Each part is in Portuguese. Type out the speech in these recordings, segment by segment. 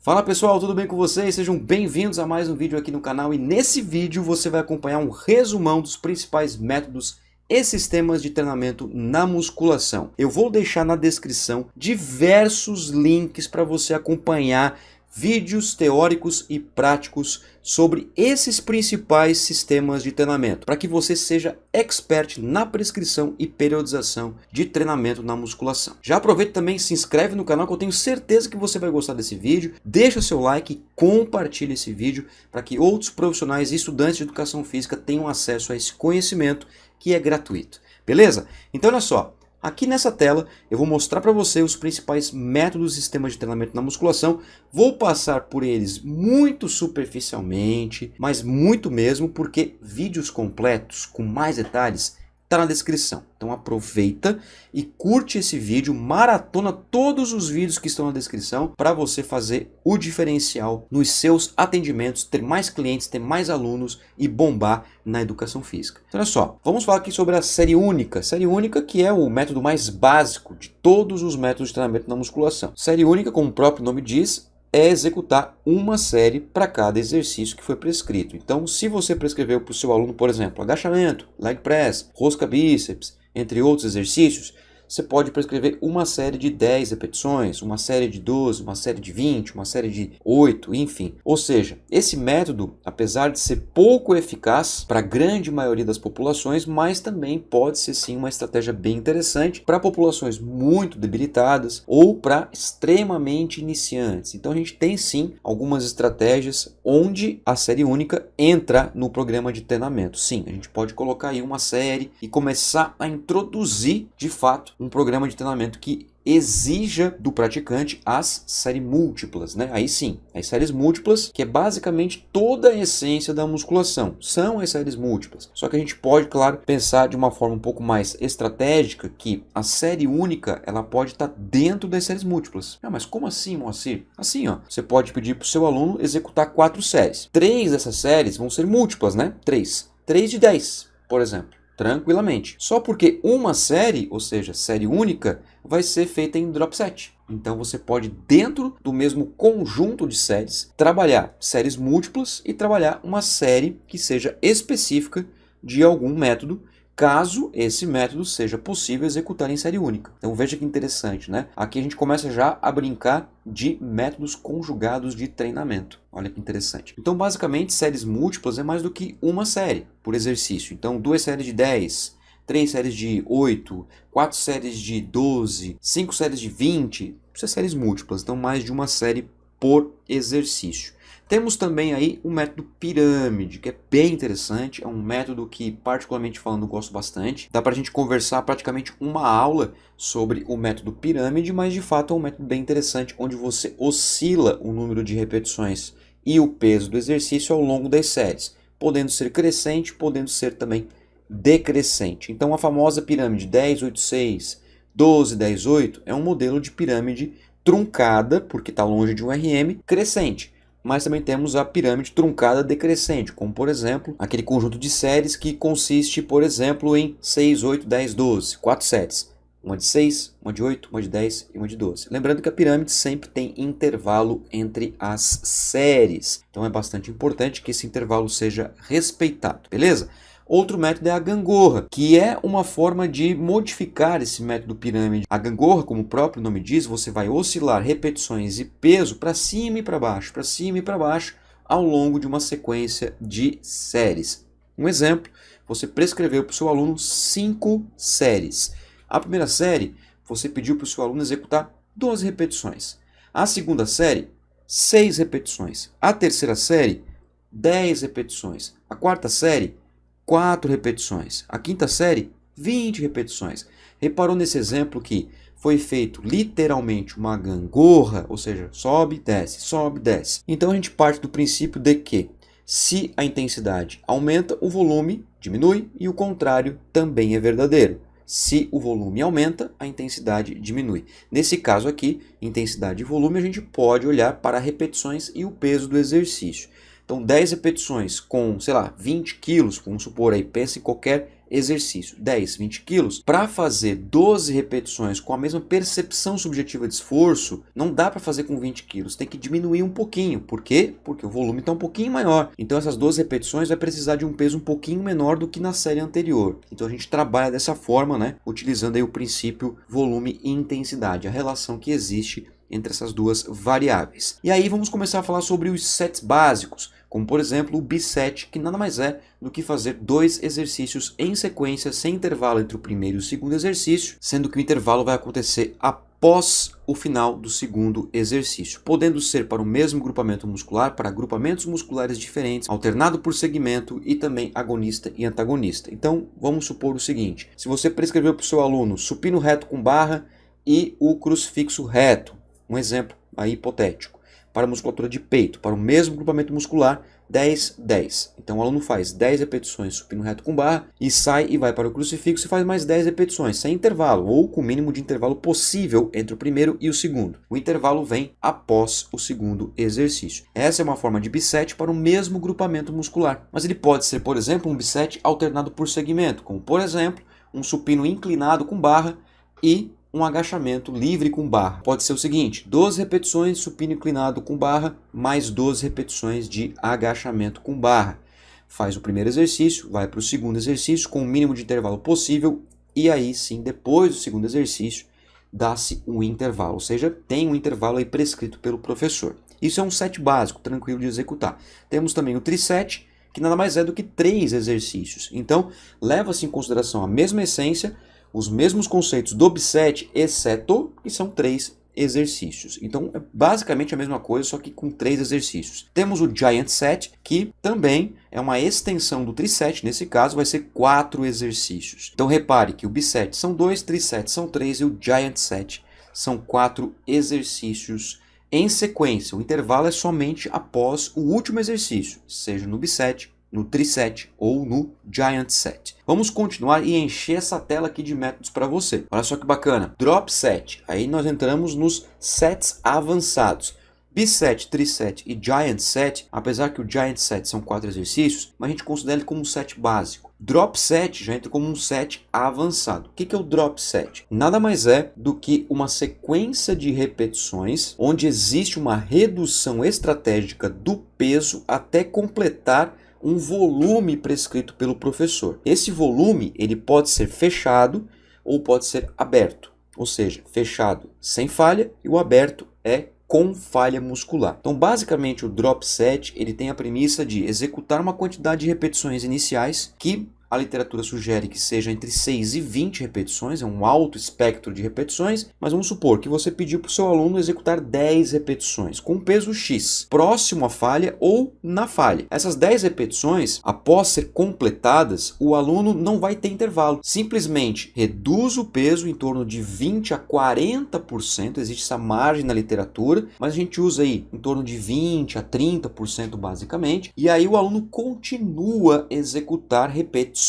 Fala pessoal, tudo bem com vocês? Sejam bem-vindos a mais um vídeo aqui no canal e nesse vídeo você vai acompanhar um resumão dos principais métodos e sistemas de treinamento na musculação. Eu vou deixar na descrição diversos links para você acompanhar vídeos teóricos e práticos sobre esses principais sistemas de treinamento, para que você seja expert na prescrição e periodização de treinamento na musculação. Já aproveita também, se inscreve no canal que eu tenho certeza que você vai gostar desse vídeo, deixa seu like e compartilha esse vídeo para que outros profissionais e estudantes de educação física tenham acesso a esse conhecimento que é gratuito. Beleza? Então olha só. Aqui nessa tela eu vou mostrar para você os principais métodos e sistemas de treinamento na musculação. Vou passar por eles muito superficialmente, mas muito mesmo, porque vídeos completos com mais detalhes está na descrição. Então aproveita e curte esse vídeo, maratona todos os vídeos que estão na descrição para você fazer o diferencial nos seus atendimentos, ter mais clientes, ter mais alunos e bombar na educação física. Então olha só, vamos falar aqui sobre a série única. Série única que é o método mais básico de todos os métodos de treinamento na musculação. Série única, como o próprio nome diz, é executar uma série para cada exercício que foi prescrito. Então, se você prescreveu para o seu aluno, por exemplo, agachamento, leg press, rosca bíceps, entre outros exercícios, você pode prescrever uma série de 10 repetições, uma série de 12, uma série de 20, uma série de 8, enfim. Ou seja, esse método, apesar de ser pouco eficaz para a grande maioria das populações, mas também pode ser sim uma estratégia bem interessante para populações muito debilitadas ou para extremamente iniciantes. Então a gente tem sim algumas estratégias onde a série única entra no programa de treinamento. Sim, a gente pode colocar aí uma série e começar a introduzir de fato um programa de treinamento que exija do praticante as séries múltiplas, né? Aí sim, as séries múltiplas, que é basicamente toda a essência da musculação, são as séries múltiplas. Só que a gente pode, claro, pensar de uma forma um pouco mais estratégica que a série única, ela pode estar dentro das séries múltiplas. Ah, mas como assim, Moacir? Assim, ó, você pode pedir para o seu aluno executar 4 séries. 3 dessas séries vão ser múltiplas, né? 3 de 10, por exemplo. Tranquilamente. Só porque uma série, ou seja, série única, vai ser feita em drop set. Então você pode, dentro do mesmo conjunto de séries, trabalhar séries múltiplas e trabalhar uma série que seja específica de algum método, caso esse método seja possível executar em série única. Então veja que interessante, né? Aqui a gente começa já a brincar de métodos conjugados de treinamento. Olha que interessante. Então basicamente séries múltiplas é mais do que uma série por exercício. Então 2 séries de 10, 3 séries de 8, 4 séries de 12, 5 séries de 20. Isso é séries múltiplas, então mais de uma série por exercício. Temos também aí o método pirâmide, que é bem interessante, é um método que, particularmente falando, eu gosto bastante. Dá para a gente conversar praticamente uma aula sobre o método pirâmide, mas de fato é um método bem interessante, onde você oscila o número de repetições e o peso do exercício ao longo das séries, podendo ser crescente, podendo ser também decrescente. Então a famosa pirâmide 10, 8, 6, 12, 10, 8 é um modelo de pirâmide truncada, porque está longe de um RM, crescente. Mas também temos a pirâmide truncada decrescente, como por exemplo, aquele conjunto de séries que consiste, por exemplo, em 6, 8, 10, 12, 4 séries. Uma de 6, uma de 8, uma de 10 e uma de 12. Lembrando que a pirâmide sempre tem intervalo entre as séries. Então é bastante importante que esse intervalo seja respeitado, beleza? Outro método é a gangorra, que é uma forma de modificar esse método pirâmide. A gangorra, como o próprio nome diz, você vai oscilar repetições e peso para cima e para baixo, para cima e para baixo, ao longo de uma sequência de séries. Um exemplo, você prescreveu para o seu aluno 5 séries. A primeira série, você pediu para o seu aluno executar 12 repetições. A segunda série, 6 repetições. A terceira série, 10 repetições. A quarta série, 4 repetições. A quinta série, 20 repetições. Reparou nesse exemplo que foi feito literalmente uma gangorra, ou seja, sobe, desce, sobe, desce. Então a gente parte do princípio de que se a intensidade aumenta, o volume diminui e o contrário também é verdadeiro. Se o volume aumenta, a intensidade diminui. Nesse caso aqui, intensidade e volume, a gente pode olhar para repetições e o peso do exercício. Então 10 repetições com, sei lá, 20 quilos, vamos supor aí, pensa em qualquer exercício 10, 20 quilos, para fazer 12 repetições com a mesma percepção subjetiva de esforço, não dá para fazer com 20 quilos, tem que diminuir um pouquinho. Por quê? Porque o volume está um pouquinho maior. Então essas 12 repetições vai precisar de um peso um pouquinho menor do que na série anterior. Então a gente trabalha dessa forma, né? Utilizando aí o princípio volume e intensidade, a relação que existe entre essas duas variáveis. E aí vamos começar a falar sobre os sets básicos, como por exemplo o biset, que nada mais é do que fazer 2 exercícios em sequência, sem intervalo entre o primeiro e o segundo exercício, sendo que o intervalo vai acontecer após o final do segundo exercício, podendo ser para o mesmo grupamento muscular, para grupamentos musculares diferentes, alternado por segmento e também agonista e antagonista. Então vamos supor o seguinte: se você prescreveu para o seu aluno supino reto com barra e o crucifixo reto, um exemplo aí hipotético, para a musculatura de peito, para o mesmo grupamento muscular, 10, 10. Então o aluno faz 10 repetições supino reto com barra e sai e vai para o crucifixo e faz mais 10 repetições, sem intervalo, ou com o mínimo de intervalo possível entre o primeiro e o segundo. O intervalo vem após o segundo exercício. Essa é uma forma de biset para o mesmo grupamento muscular. Mas ele pode ser, por exemplo, um biset alternado por segmento, como por exemplo, um supino inclinado com barra e um agachamento livre com barra. Pode ser o seguinte: 12 repetições de supino inclinado com barra, mais 12 repetições de agachamento com barra. Faz o primeiro exercício, vai para o segundo exercício com o mínimo de intervalo possível e aí sim, depois do segundo exercício, dá-se um intervalo, ou seja, tem um intervalo aí prescrito pelo professor. Isso é um set básico, tranquilo de executar. Temos também o triset, que nada mais é do que 3 exercícios. Então, leva-se em consideração a mesma essência, os mesmos conceitos do biset, exceto que são 3 exercícios. Então é basicamente a mesma coisa, só que com 3 exercícios. Temos o giant set, que também é uma extensão do triset, nesse caso vai ser 4 exercícios. Então repare que o biset são 2, triset são 3 e o giant set são 4 exercícios em sequência. O intervalo é somente após o último exercício, seja no biset, no triset ou no giant set. Vamos continuar e encher essa tela aqui de métodos para você. Olha só que bacana. Drop set. Aí nós entramos nos sets avançados. Biset, triset e giant set, apesar que o giant set são 4 exercícios, mas a gente considera ele como um set básico. Drop set já entra como um set avançado. O que é o drop set? Nada mais é do que uma sequência de repetições onde existe uma redução estratégica do peso até completar um volume prescrito pelo professor. Esse volume ele pode ser fechado ou pode ser aberto, ou seja, fechado sem falha e o aberto é com falha muscular. Então, basicamente, o drop set ele tem a premissa de executar uma quantidade de repetições iniciais que a literatura sugere que seja entre 6 e 20 repetições, é um alto espectro de repetições, mas vamos supor que você pediu para o seu aluno executar 10 repetições com peso X, próximo à falha ou na falha. Essas 10 repetições, após ser completadas, o aluno não vai ter intervalo, simplesmente reduz o peso em torno de 20 a 40%, existe essa margem na literatura, mas a gente usa aí em torno de 20 a 30% basicamente, e aí o aluno continua a executar repetições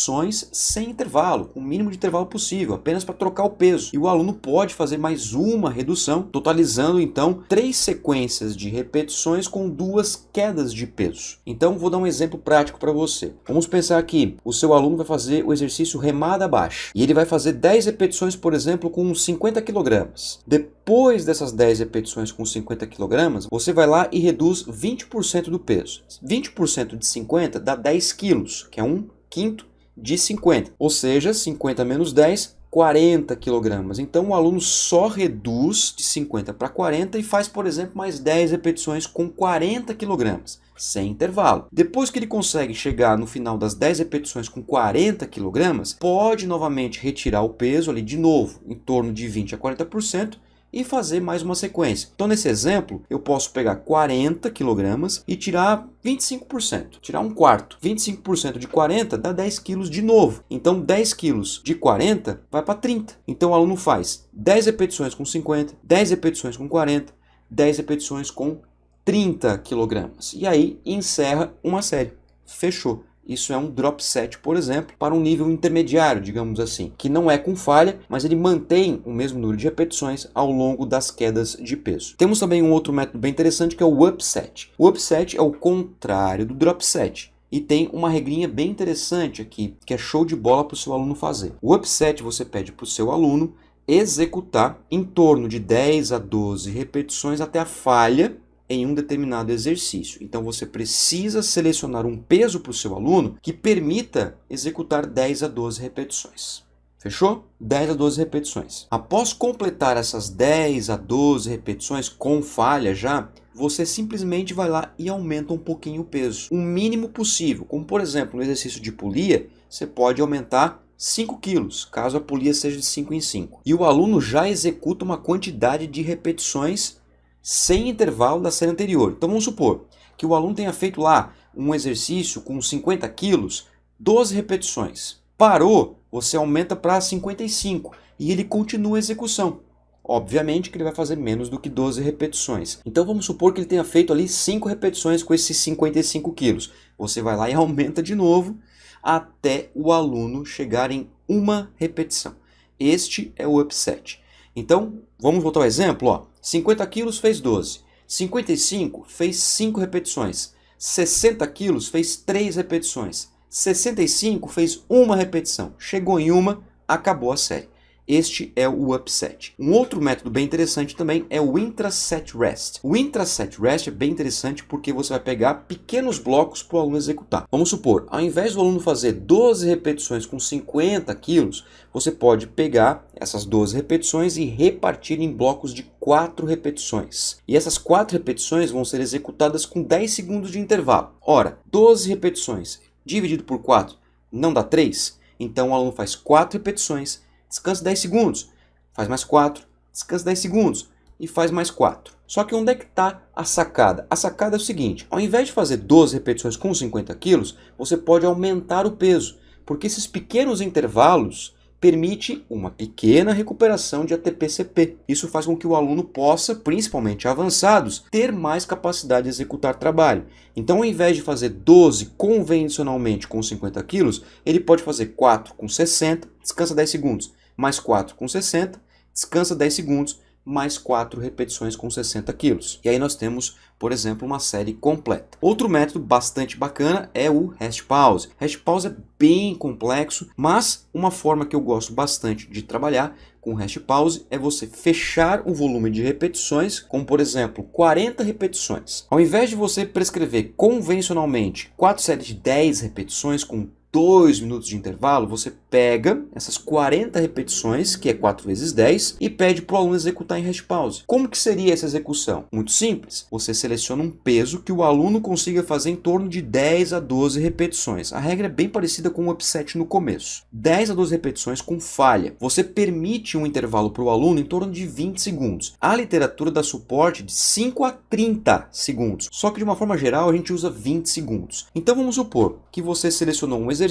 sem intervalo, com o mínimo de intervalo possível, apenas para trocar o peso. E o aluno pode fazer mais uma redução, totalizando então 3 sequências de repetições com 2 quedas de peso. Então vou dar um exemplo prático para você. Vamos pensar aqui, o seu aluno vai fazer o exercício remada baixa e ele vai fazer 10 repetições, por exemplo, com 50 kg. Depois dessas 10 repetições com 50 kg, você vai lá e reduz 20% do peso. 20% de 50 dá 10 kg, que é 1/5 de 50, ou seja, 50 menos 10, 40 kg. Então o aluno só reduz de 50 para 40 e faz, por exemplo, mais 10 repetições com 40 kg, sem intervalo. Depois que ele consegue chegar no final das 10 repetições com 40 kg, pode novamente retirar o peso ali de novo, em torno de 20 a 40%, e fazer mais uma sequência. Então, nesse exemplo, eu posso pegar 40 kg e tirar 25%, tirar um quarto. 25% de 40 dá 10 kg de novo. Então, 10 kg de 40 vai para 30. Então, o aluno faz 10 repetições com 50, 10 repetições com 40, 10 repetições com 30 kg. E aí, encerra uma série. Fechou. Isso é um drop set, por exemplo, para um nível intermediário, digamos assim, que não é com falha, mas ele mantém o mesmo número de repetições ao longo das quedas de peso. Temos também um outro método bem interessante que é o upset. O upset é o contrário do drop set. E tem uma regrinha bem interessante aqui, que é show de bola para o seu aluno fazer. O upset você pede para o seu aluno executar em torno de 10 a 12 repetições até a falha em um determinado exercício. Então você precisa selecionar um peso para o seu aluno que permita executar 10 a 12 repetições. Fechou? 10 a 12 repetições. Após completar essas 10 a 12 repetições com falha já, você simplesmente vai lá e aumenta um pouquinho o peso. O mínimo possível. Como por exemplo, no exercício de polia, você pode aumentar 5 quilos, caso a polia seja de 5 em 5. E o aluno já executa uma quantidade de repetições sem intervalo da série anterior. Então vamos supor que o aluno tenha feito lá um exercício com 50 quilos, 12 repetições. Parou, você aumenta para 55 e ele continua a execução. Obviamente que ele vai fazer menos do que 12 repetições. Então vamos supor que ele tenha feito ali 5 repetições com esses 55 quilos. Você vai lá e aumenta de novo até o aluno chegar em uma repetição. Este é o upset. Então, vamos voltar ao exemplo. Ó. 50 quilos fez 12. 55 fez 5 repetições. 60 quilos fez 3 repetições. 65 fez uma repetição. Chegou em uma, acabou a série. Este é o upset. Um outro método bem interessante também é o intra-set rest. O intra-set rest é bem interessante porque você vai pegar pequenos blocos para o aluno executar. Vamos supor, ao invés do aluno fazer 12 repetições com 50 quilos, você pode pegar essas 12 repetições e repartir em blocos de 4 repetições. E essas 4 repetições vão ser executadas com 10 segundos de intervalo. Ora, 12 repetições dividido por 4 não dá 3? Então o aluno faz 4 repetições, descansa 10 segundos, faz mais 4, descansa 10 segundos e faz mais 4. Só que onde é que está a sacada? A sacada é o seguinte, ao invés de fazer 12 repetições com 50 quilos, você pode aumentar o peso, porque esses pequenos intervalos permitem uma pequena recuperação de ATP-CP. Isso faz com que o aluno possa, principalmente avançados, ter mais capacidade de executar trabalho. Então, ao invés de fazer 12 convencionalmente com 50 quilos, ele pode fazer 4 com 60, descansa 10 segundos. Mais 4 com 60, descansa 10 segundos, mais 4 repetições com 60 quilos. E aí nós temos, por exemplo, uma série completa. Outro método bastante bacana é o rest pause. Rest pause é bem complexo, mas uma forma que eu gosto bastante de trabalhar com rest pause é você fechar o volume de repetições, como por exemplo 40 repetições. Ao invés de você prescrever convencionalmente 4 séries de 10 repetições com 2 minutos de intervalo, você pega essas 40 repetições, que é 4 vezes 10, e pede para o aluno executar em rest pause. Como que seria essa execução? Muito simples. Você seleciona um peso que o aluno consiga fazer em torno de 10 a 12 repetições. A regra é bem parecida com o upset no começo. 10 a 12 repetições com falha. Você permite um intervalo para o aluno em torno de 20 segundos. A literatura dá suporte de 5 a 30 segundos. Só que de uma forma geral a gente usa 20 segundos. Então vamos supor que você selecionou um exercício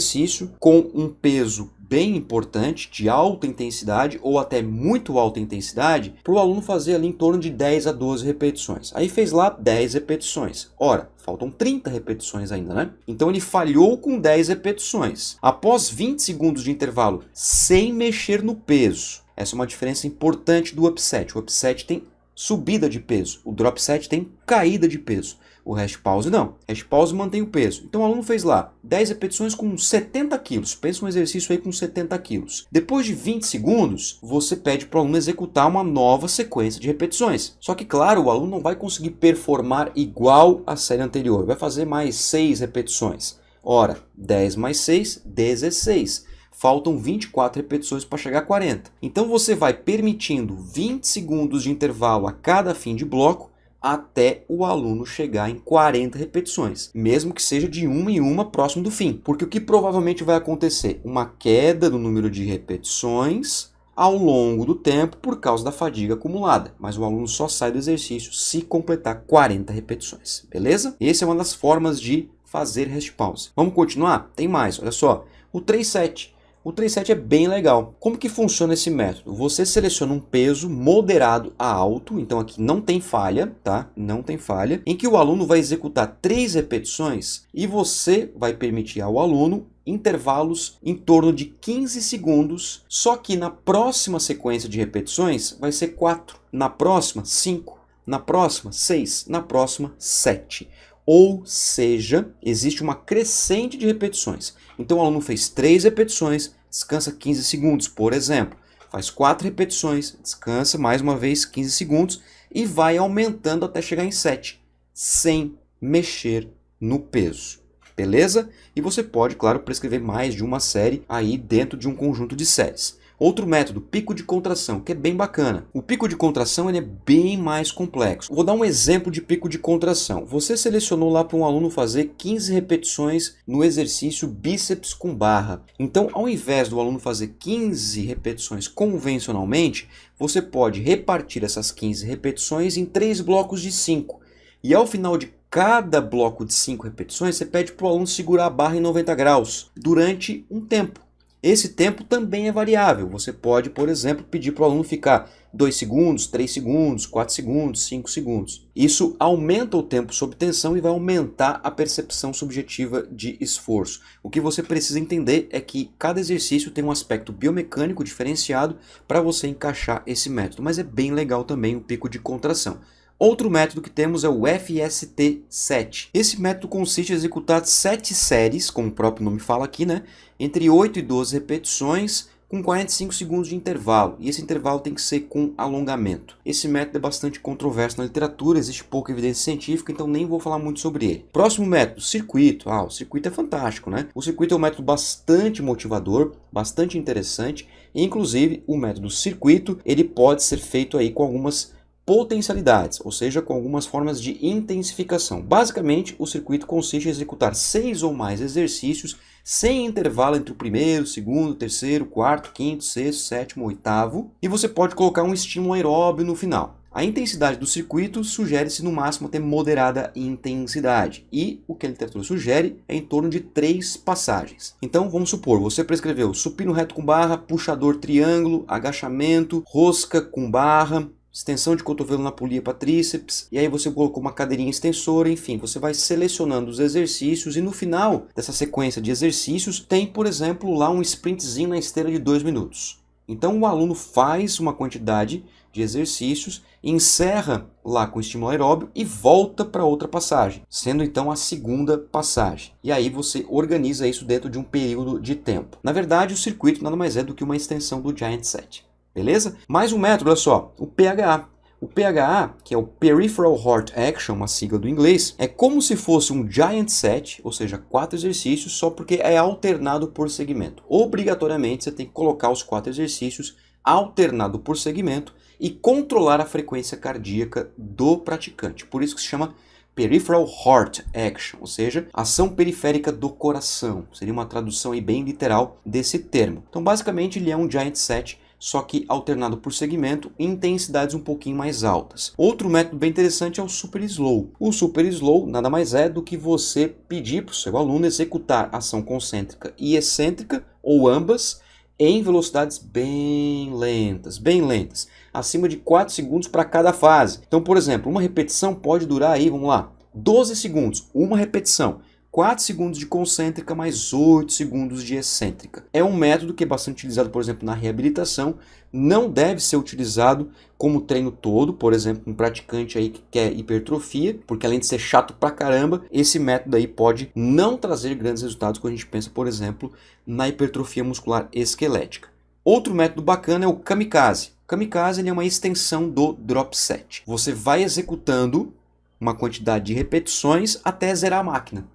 com um peso bem importante, de alta intensidade ou até muito alta intensidade, para o aluno fazer ali em torno de 10 a 12 repetições. Aí fez lá 10 repetições. Ora, faltam 30 repetições ainda, né? Então ele falhou com 10 repetições. Após 20 segundos de intervalo, sem mexer no peso. Essa é uma diferença importante do upset. O upset tem subida de peso, o drop set tem caída de peso. O rest pause não. Rest pause mantém o peso. Então o aluno fez lá 10 repetições com 70 quilos. Pensa um exercício aí com 70 quilos. Depois de 20 segundos, você pede para o aluno executar uma nova sequência de repetições. Só que, claro, o aluno não vai conseguir performar igual à série anterior. Vai fazer mais 6 repetições. Ora, 10 mais 6, 16. Faltam 24 repetições para chegar a 40. Então você vai permitindo 20 segundos de intervalo a cada fim de bloco até o aluno chegar em 40 repetições, mesmo que seja de uma em uma próximo do fim. Porque o que provavelmente vai acontecer? Uma queda no número de repetições ao longo do tempo por causa da fadiga acumulada. Mas o aluno só sai do exercício se completar 40 repetições, beleza? Essa é uma das formas de fazer rest pause. Vamos continuar? Tem mais, olha só. O 3-7. O 3-7 é bem legal. Como que funciona esse método? Você seleciona um peso moderado a alto, então aqui não tem falha, tá? Não tem falha, em que o aluno vai executar 3 repetições e você vai permitir ao aluno intervalos em torno de 15 segundos, só que na próxima sequência de repetições vai ser 4, na próxima 5, na próxima 6, na próxima 7. Ou seja, existe uma crescente de repetições. Então o aluno fez 3 repetições, descansa 15 segundos, por exemplo. Faz 4 repetições, descansa mais uma vez 15 segundos e vai aumentando até chegar em 7, sem mexer no peso. Beleza? E você pode, claro, prescrever mais de uma série aí dentro de um conjunto de séries. Outro método, pico de contração, que é bem bacana. O pico de contração ele é bem mais complexo. Vou dar um exemplo de pico de contração. Você selecionou lá para um aluno fazer 15 repetições no exercício bíceps com barra. Então, ao invés do aluno fazer 15 repetições convencionalmente, você pode repartir essas 15 repetições em 3 blocos de 5. E ao final de cada bloco de 5 repetições, você pede para o aluno segurar a barra em 90 graus durante um tempo. Esse tempo também é variável. Você pode, por exemplo, pedir para o aluno ficar 2 segundos, 3 segundos, 4 segundos, 5 segundos. Isso aumenta o tempo sob tensão e vai aumentar a percepção subjetiva de esforço. O que você precisa entender é que cada exercício tem um aspecto biomecânico diferenciado para você encaixar esse método, mas é bem legal também o pico de contração. Outro método que temos é o FST7. Esse método consiste em executar 7 séries, como o próprio nome fala aqui, né? Entre 8 e 12 repetições, com 45 segundos de intervalo. E esse intervalo tem que ser com alongamento. Esse método é bastante controverso na literatura, existe pouca evidência científica, então nem vou falar muito sobre ele. Próximo método, circuito. O circuito é fantástico, né? O circuito é um método bastante motivador, bastante interessante. E, inclusive, o método circuito, ele pode ser feito aí com algumas potencialidades, ou seja, com algumas formas de intensificação. Basicamente, o circuito consiste em executar 6 ou mais exercícios sem intervalo entre o primeiro, segundo, terceiro, quarto, quinto, sexto, sétimo, oitavo, e você pode colocar um estímulo aeróbio no final. A intensidade do circuito sugere-se no máximo ter moderada intensidade, e o que a literatura sugere é em torno de 3 passagens. Então vamos supor, você prescreveu supino reto com barra, puxador triângulo, agachamento, rosca com barra, extensão de cotovelo na polia para tríceps, e aí você colocou uma cadeirinha extensora, enfim, você vai selecionando os exercícios e no final dessa sequência de exercícios tem, por exemplo, lá um sprintzinho na esteira de 2 minutos. Então o aluno faz uma quantidade de exercícios, encerra lá com estímulo aeróbio e volta para outra passagem, sendo então a segunda passagem. E aí você organiza isso dentro de um período de tempo. Na verdade, o circuito nada mais é do que uma extensão do Giant Set. Beleza? Mais um método, olha só, o PHA. O PHA, que é o Peripheral Heart Action, uma sigla do inglês, é como se fosse um Giant Set, ou seja, 4 exercícios, só porque é alternado por segmento. Obrigatoriamente você tem que colocar os 4 exercícios alternado por segmento e controlar a frequência cardíaca do praticante. Por isso que se chama Peripheral Heart Action, ou seja, ação periférica do coração. Seria uma tradução aí bem literal desse termo. Então, basicamente, ele é um Giant Set, só que alternado por segmento em intensidades um pouquinho mais altas. Outro método bem interessante é o Super Slow. O Super Slow nada mais é do que você pedir para o seu aluno executar ação concêntrica e excêntrica, ou ambas, em velocidades bem lentas, acima de 4 segundos para cada fase. Então, por exemplo, uma repetição pode durar aí, vamos lá, 12 segundos, uma repetição. 4 segundos de concêntrica mais 8 segundos de excêntrica. É um método que é bastante utilizado, por exemplo, na reabilitação. Não deve ser utilizado como treino todo, por exemplo, um praticante aí que quer hipertrofia, porque além de ser chato pra caramba, esse método aí pode não trazer grandes resultados quando a gente pensa, por exemplo, na hipertrofia muscular esquelética. Outro método bacana é o Kamikaze. O Kamikaze ele é uma extensão do Drop Set. Você vai executando uma quantidade de repetições até zerar a máquina.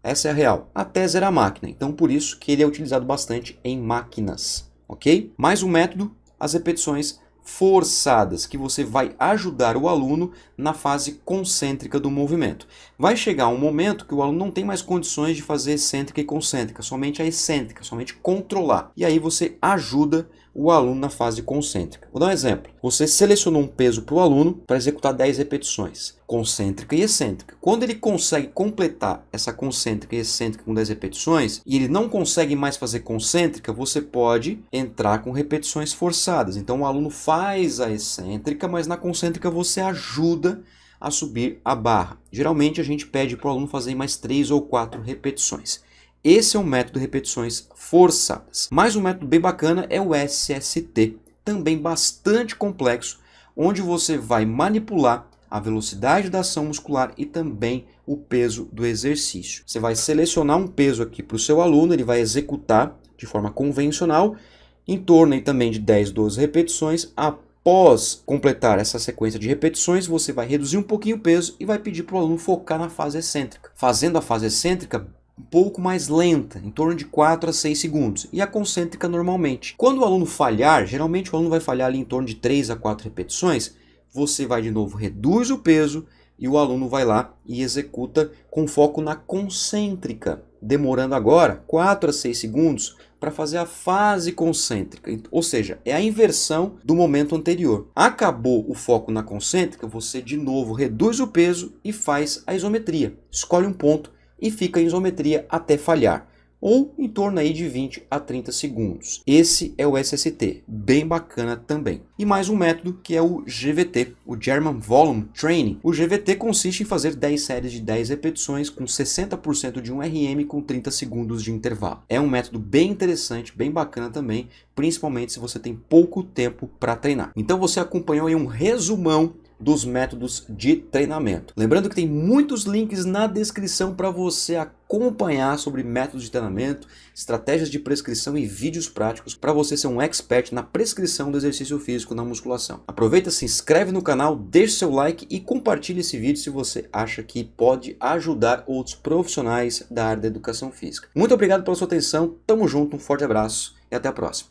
Essa é a real, até zerar a máquina. Então, por isso que ele é utilizado bastante em máquinas, ok? Mais um método, as repetições forçadas, que você vai ajudar o aluno na fase concêntrica do movimento. Vai chegar um momento que o aluno não tem mais condições de fazer excêntrica e concêntrica, somente a excêntrica, somente controlar. E aí você ajuda o aluno na fase concêntrica. Vou dar um exemplo. Você selecionou um peso para o aluno para executar 10 repetições, concêntrica e excêntrica. Quando ele consegue completar essa concêntrica e excêntrica com 10 repetições, e ele não consegue mais fazer concêntrica, você pode entrar com repetições forçadas. Então o aluno faz a excêntrica, mas na concêntrica você ajuda a subir a barra. Geralmente a gente pede para o aluno fazer mais 3 ou 4 repetições. Esse é um método de repetições forçadas. Mais um método bem bacana é o SST, também bastante complexo, onde você vai manipular a velocidade da ação muscular e também o peso do exercício. Você vai selecionar um peso aqui para o seu aluno, ele vai executar de forma convencional, em torno aí também de 10, 12 repetições. Após completar essa sequência de repetições, você vai reduzir um pouquinho o peso e vai pedir para o aluno focar na fase excêntrica. Fazendo a fase excêntrica um pouco mais lenta, em torno de 4 a 6 segundos, e a concêntrica normalmente. Quando o aluno falhar, geralmente o aluno vai falhar ali em torno de 3 a 4 repetições, você vai de novo, reduz o peso e o aluno vai lá e executa com foco na concêntrica, demorando agora 4 a 6 segundos para fazer a fase concêntrica, ou seja, é a inversão do momento anterior. Acabou o foco na concêntrica, você de novo reduz o peso e faz a isometria. Escolhe um ponto e fica em isometria até falhar, ou em torno aí de 20 a 30 segundos. Esse é o SST, bem bacana também. E mais um método que é o GVT, o German Volume Training. O GVT consiste em fazer 10 séries de 10 repetições com 60% de um RM com 30 segundos de intervalo. É um método bem interessante, bem bacana também, principalmente se você tem pouco tempo para treinar. Então você acompanhou aí um resumão dos métodos de treinamento. Lembrando que tem muitos links na descrição para você acompanhar sobre métodos de treinamento, estratégias de prescrição e vídeos práticos para você ser um expert na prescrição do exercício físico na musculação. Aproveita, se inscreve no canal, deixa seu like e compartilhe esse vídeo se você acha que pode ajudar outros profissionais da área da educação física. Muito obrigado pela sua atenção, tamo junto, um forte abraço e até a próxima.